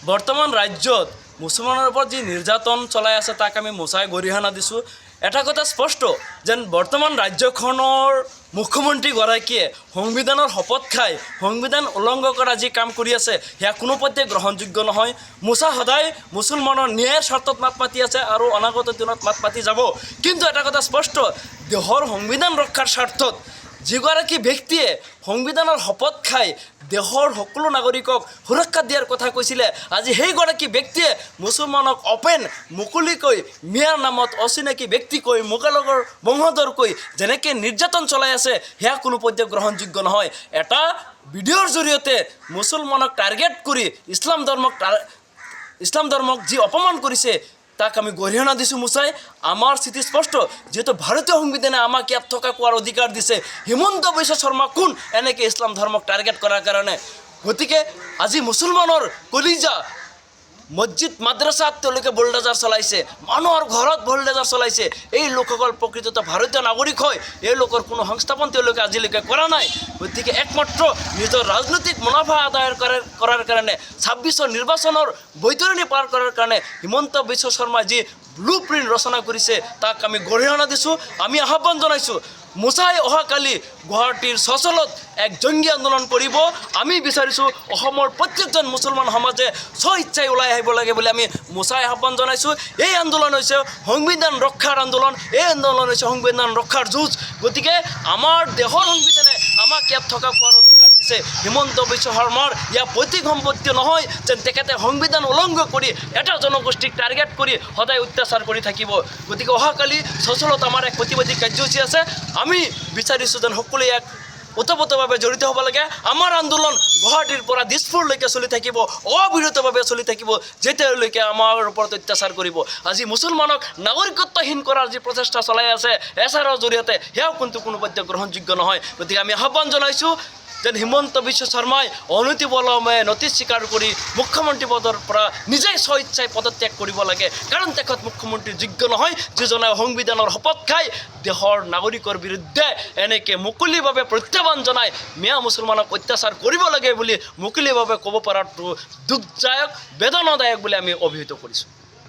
বৰ্তমান ৰাজ্যত মুছলমানৰ ওপৰত যি নিৰ্যাতন চলাই আছে তাক আমি মোচাই গৰিহণা দিছোঁ। এটা কথা স্পষ্ট যেন বৰ্তমান ৰাজ্যখনৰ মুখ্যমন্ত্ৰীগৰাকীয়ে সংবিধানৰ শপত খাই সংবিধান উলংঘ কৰা যি কাম কৰি আছে সেয়া কোনোপধ্যে গ্ৰহণযোগ্য নহয়। মোচা সদায় মুছলমানৰ ন্যায়ৰ স্বাৰ্থত মাত মাতি আছে আৰু অনাগত দিনত মাত মাতি যাব। কিন্তু এটা কথা স্পষ্ট, দেশৰ সংবিধান ৰক্ষাৰ স্বাৰ্থত যিগৰাকী ব্যক্তিয়ে সংবিধানৰ শপত খাই দেশৰ সকলো নাগৰিকক সুৰক্ষা দিয়াৰ কথা কৈছিলে, আজি সেইগৰাকী ব্যক্তিয়ে মুছলমানক মুকলিকৈ মিয়াৰ নামত অচিনাকি ব্যক্তিকৈ মোকালগৰ বংশধৰকৈ যেনেকৈ নিৰ্যাতন চলাই আছে সেয়া কোনোপধ্যে গ্ৰহণযোগ্য নহয়। এটা ভিডিঅ'ৰ জৰিয়তে মুছলমানক টাৰ্গেট কৰি ইছলাম ধৰ্মক যি অপমান কৰিছে তাক আমি গৰিহণা দিছোঁ মোচাই। আমাৰ স্থিতি স্পষ্ট, যিহেতু ভাৰতীয় সংবিধানে আমাক ইয়াত থকা কোৱাৰ অধিকাৰ দিছে। হিমন্ত বিশ্ব শৰ্মা কোন এনেকৈ ইছলাম ধৰ্মক টাৰ্গেট কৰাৰ কাৰণে? গতিকে আজি মুছলমানৰ কলিজা মছজিদ মাদ্ৰাছাত তেওঁলোকে বুলডোজাৰ চলাইছে, মানুহৰ ঘৰত বুলডোজাৰ চলাইছে। এই লোকসকল প্ৰকৃততে ভাৰতীয় নাগৰিক হয়, এই লোকৰ কোনো সংস্থাপন তেওঁলোকে আজিলৈকে কৰা নাই। গতিকে একমাত্ৰ নিজৰ ৰাজনৈতিক মুনাফা আদায় কৰাৰ কাৰণে 26ৰ নিৰ্বাচনৰ বৈতৰণি পাৰ কৰাৰ কাৰণে হিমন্ত বিশ্ব শৰ্মাই যি ব্লু প্ৰিণ্ট ৰচনা কৰিছে তাক আমি গৰিহণা দিছোঁ। আমি আহ্বান জনাইছোঁ, মোচাই অহাকালি গুৱাহাটীৰ চচলত এক জংগী আন্দোলন কৰিব। আমি বিচাৰিছোঁ অসমৰ প্ৰত্যেকজন মুছলমান সমাজে স্বইচ্ছাই ওলাই আহিব লাগে বুলি আমি মোচাই আহ্বান জনাইছোঁ। এই আন্দোলন হৈছে সংবিধান ৰক্ষাৰ আন্দোলন, এই আন্দোলন হৈছে সংবিধান ৰক্ষাৰ যুঁজ। গতিকে আমাৰ দেশৰ সংবিধানে আমাক ইয়াত থকা খোৱাৰ অধিকাৰ দিছে। হিমন্ত বিশ্ব শৰ্মাৰ ইয়াৰ পৈতৃক সম্পত্তি নহয় যেন তেখেতে সংবিধান উলংঘ কৰি এটা জনগোষ্ঠীক টাৰ্গেট কৰি সদায় অত্যাচাৰ কৰি থাকিব। গতিকে অহাকালি চচলত আমাৰ এক প্ৰতিবাদী কাৰ্যসূচী আছে। আমি বিচাৰিছোঁ যেন সকলোৱে ইয়াক ওতপ্ৰোতভাৱে জড়িত হ'ব লাগে। আমাৰ আন্দোলন গুৱাহাটীৰ পৰা দিছপুৰলৈকে চলি থাকিব, অবিৰতভাৱে চলি থাকিব, যেতিয়ালৈকে আমাৰ ওপৰত অত্যাচাৰ কৰিব। আজি মুছলমানক নাগৰিকত্বহীন কৰাৰ যি প্ৰচেষ্টা চলাই আছে এছাৰৰ জৰিয়তে সেয়াও কিন্তু কোনোপধ্যে গ্ৰহণযোগ্য নহয়। গতিকে আমি আহ্বান জনাইছোঁ যেন হিমন্ত বিশ্ব শৰ্মাই অনতিপলমে নথি স্বীকাৰ কৰি মুখ্যমন্ত্ৰী পদৰ পৰা নিজেই স্বইচ্ছাই পদত্যাগ কৰিব লাগে। কাৰণ তেখেত মুখ্যমন্ত্ৰী যোগ্য নহয়, যিজনে সংবিধানৰ শপত খাই দেশৰ নাগৰিকৰ বিৰুদ্ধে এনেকৈ মুকলিভাৱে প্ৰত্যাহ্বান জনাই মিয়া মুছলমানক অত্যাচাৰ কৰিব লাগে বুলি মুকলিভাৱে ক'ব পৰাটো দুখদায়ক, বেদনাদায়ক বুলি আমি অভিহিত কৰিছোঁ।